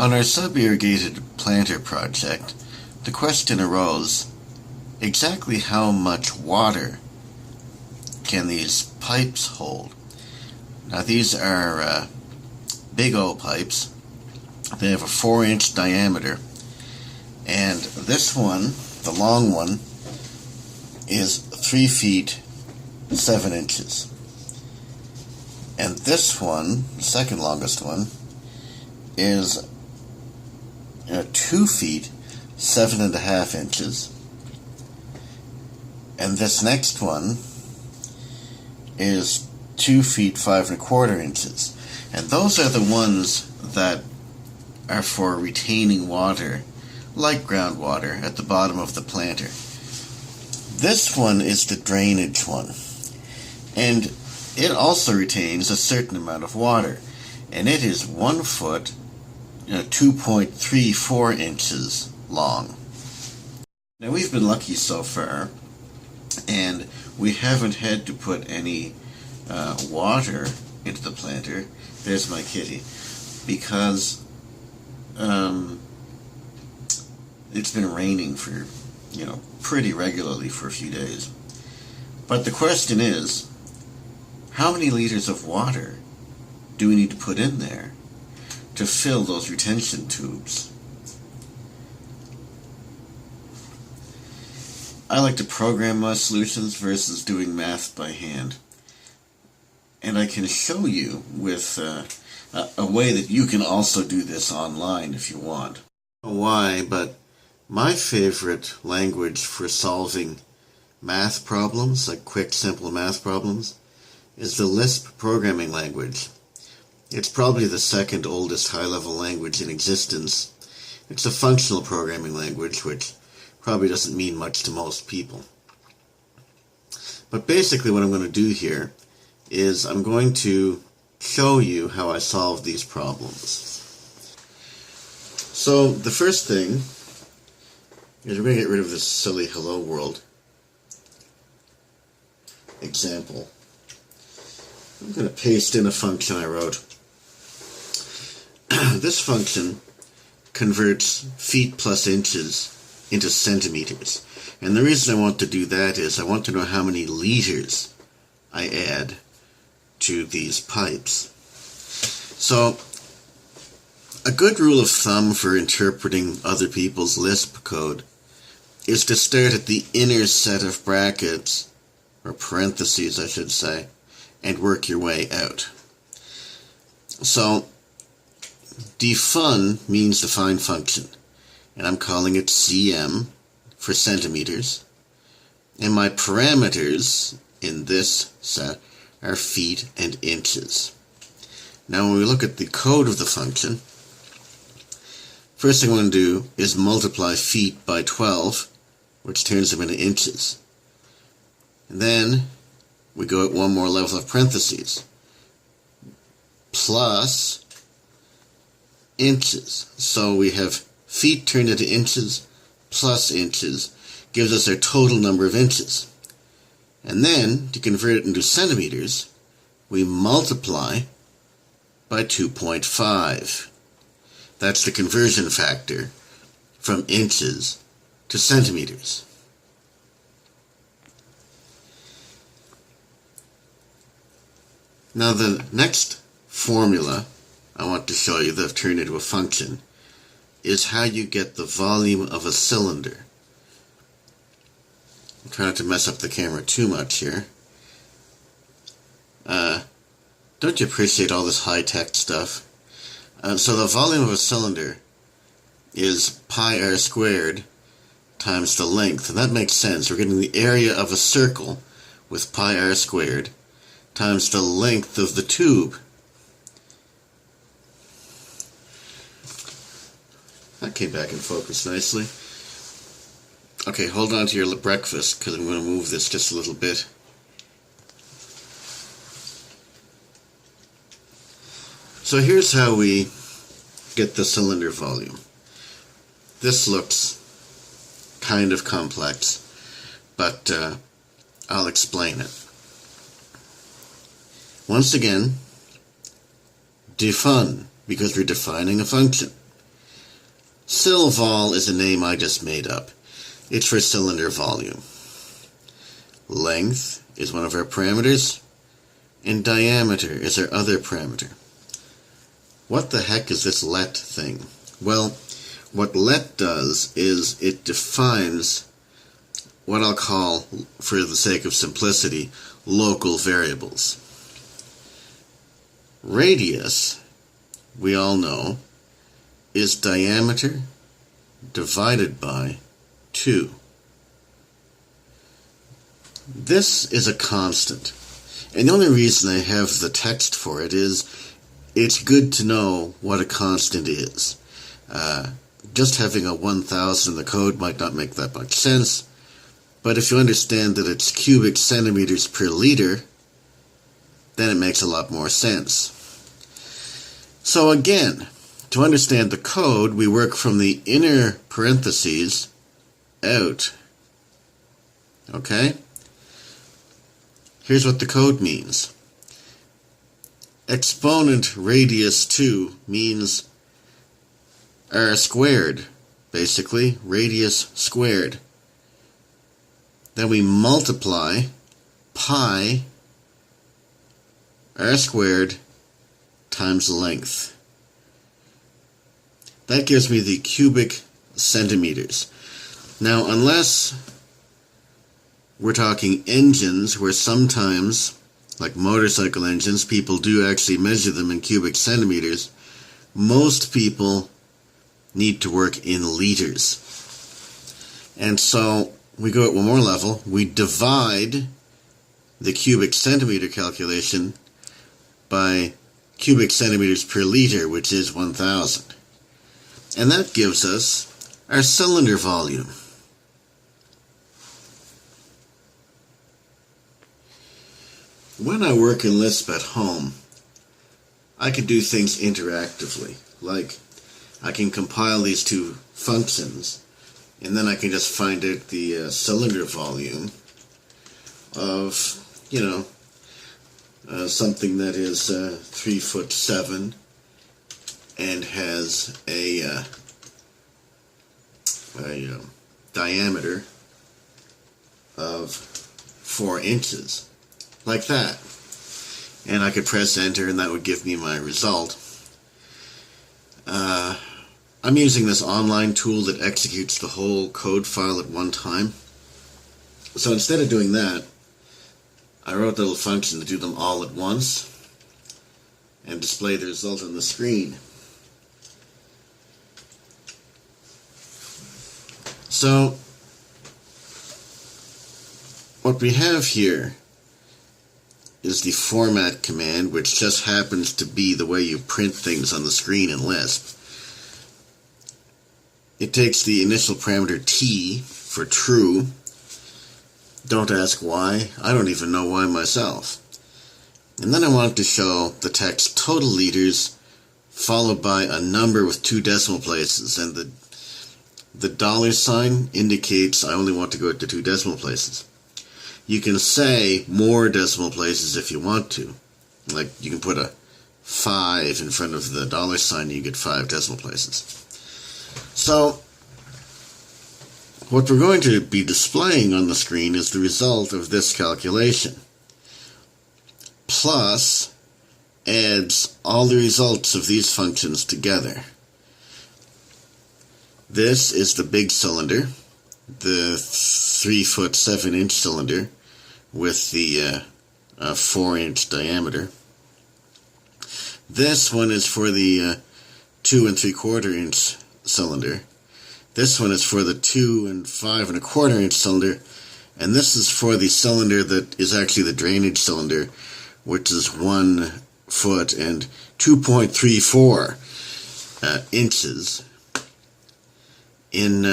On our sub-irrigated planter project, the question arose, exactly how much water can these pipes hold? Now these are big old pipes. They have a 4-inch diameter, and this one, the long one, is 3 feet 7 inches. And this one, the second longest one, is 2 feet 7.5 inches. And this next one is 2 feet 5.25 inches. And those are the ones that are for retaining water, like groundwater, at the bottom of the planter. This one is the drainage one. And it also retains a certain amount of water. And it is 1 foot, 2.34 inches long. Now we've been lucky so far, and we haven't had to put any water into the planter. There's my kitty. Because it's been raining for, pretty regularly for a few days. But the question is, how many liters of water do we need to put in there to fill those retention tubes? I like to program my solutions versus doing math by hand. And I can show you with a way that you can also do this online if you want. I don't know why, but my favorite language for solving math problems, like quick, simple math problems, is the Lisp programming language. It's probably the second oldest high-level language in existence. It's a functional programming language, which probably doesn't mean much to most people. But basically what I'm going to do here is I'm going to show you how I solve these problems. So the first thing is we're going to get rid of this silly hello world example. I'm going to paste in a function I wrote. This function converts feet plus inches into centimeters. And the reason I want to do that is I want to know how many liters I add to these pipes. So, a good rule of thumb for interpreting other people's Lisp code is to start at the inner set of brackets, or parentheses I should say, and work your way out. So, defun means define function, and I'm calling it cm for centimeters, and my parameters in this set are feet and inches. Now when we look at the code of the function, first thing I'm going to do is multiply feet by 12, which turns them into inches. And then we go at one more level of parentheses, plus inches. So we have feet turned into inches plus inches gives us our total number of inches. And then, to convert it into centimeters, we multiply by 2.5. That's the conversion factor from inches to centimeters. Now the next formula I want to show you that I've turned into a function is how you get the volume of a cylinder. I'm trying not to mess up the camera too much here. Don't you appreciate all this high-tech stuff? So the volume of a cylinder is pi r squared times the length, and that makes sense. We're getting the area of a circle with pi r squared times the length of the tube. That came back in focus nicely. Okay, hold on to your breakfast because I'm going to move this just a little bit. So here's how we get the cylinder volume. This looks kind of complex, but I'll explain it. Once again, defun, because we're defining a function. Sil-vol is a name I just made up. It's for cylinder volume. Length is one of our parameters, and diameter is our other parameter. What the heck is this let thing? Well, what let does is it defines what I'll call, for the sake of simplicity, local variables. Radius, we all know, is diameter divided by 2. This is a constant, and the only reason I have the text for it is it's good to know what a constant is. Just having a 1000 in the code might not make that much sense, but if you understand that it's cubic centimeters per liter, then it makes a lot more sense. So again, to understand the code, we work from the inner parentheses out. Okay? Here's what the code means. Exponent radius 2 means r squared, basically, radius squared. Then we multiply pi r squared times length. That gives me the cubic centimeters. Now, unless we're talking engines, where sometimes, like motorcycle engines, people do actually measure them in cubic centimeters, most people need to work in liters. And so we go at one more level. We divide the cubic centimeter calculation by cubic centimeters per liter, which is 1000. And that gives us our cylinder volume. When I work in Lisp at home, I can do things interactively. Like, I can compile these two functions, and then I can just find out the cylinder volume of, something that is 3'7" and has a diameter of 4 inches. Like that. And I could press enter and that would give me my result. I'm using this online tool that executes the whole code file at one time. So instead of doing that, I wrote a little function to do them all at once and display the result on the screen. So what we have here is the format command, which just happens to be the way you print things on the screen in Lisp. It takes the initial parameter t for true. Don't ask why. I don't even know why myself. And then I want to show the text total liters followed by a number with 2 decimal places, and the $sign indicates I only want to go to 2 decimal places. You can say more decimal places if you want to. Like, you can put a 5 in front of the $sign and you get 5 decimal places. So, what we're going to be displaying on the screen is the result of this calculation. Plus adds all the results of these functions together. This is the big cylinder, the 3'7" cylinder with the 4" diameter. This one is for the 2 3/4" cylinder. This one is for the 2 5¼ cylinder, and this is for the cylinder that is actually the drainage cylinder, which is 1 foot and 2.34 inches in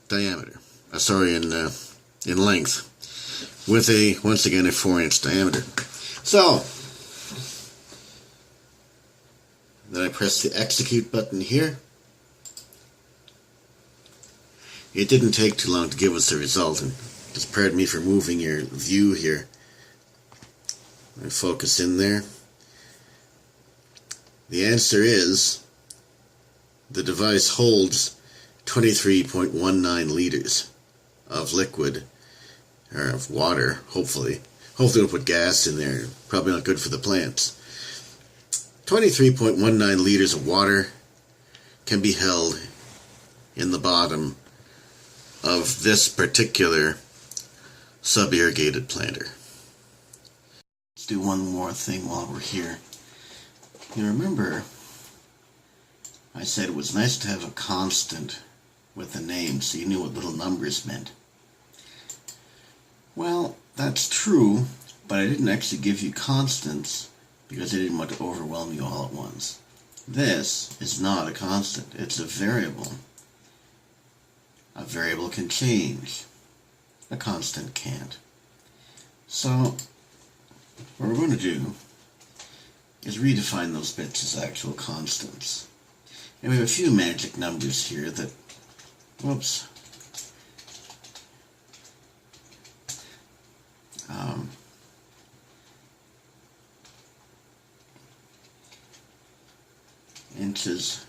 diameter. In length, with once again a 4" diameter. So then I press the execute button here. It didn't take too long to give us the result, and just pardon me for moving your view here. I focus in there. The answer is the device holds 23.19 liters of liquid, or of water, hopefully. Hopefully don't put gas in there. Probably not good for the plants. 23.19 liters of water can be held in the bottom of this particular sub-irrigated planter. Let's do one more thing while we're here. You remember I said it was nice to have a constant with a name so you knew what little numbers meant. Well, that's true, but I didn't actually give you constants because I didn't want to overwhelm you all at once. This is not a constant, it's a variable. A variable can change. A constant can't. So, what we're going to do is redefine those bits as actual constants. And we have a few magic numbers here that, whoops, inches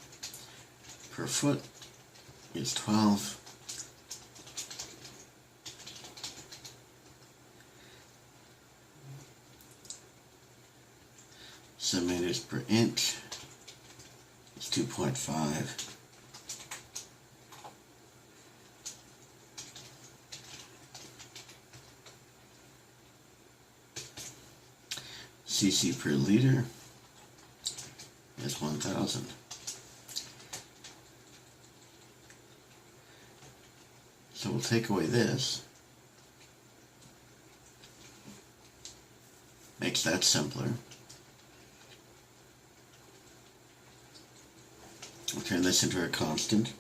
per foot is 12. Centimeters per inch is 2.5. cc per liter is 1,000. So we'll take away this. Makes that simpler. We'll turn this into a constant.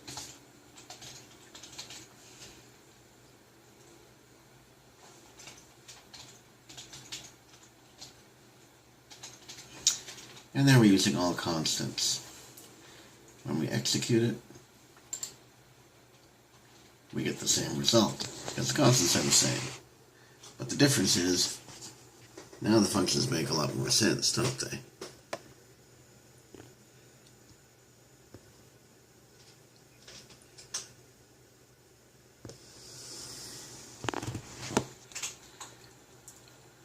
And then we're using all constants. When we execute it, we get the same result, because the constants are the same. But the difference is, now the functions make a lot more sense, don't they?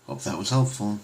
Hope that was helpful.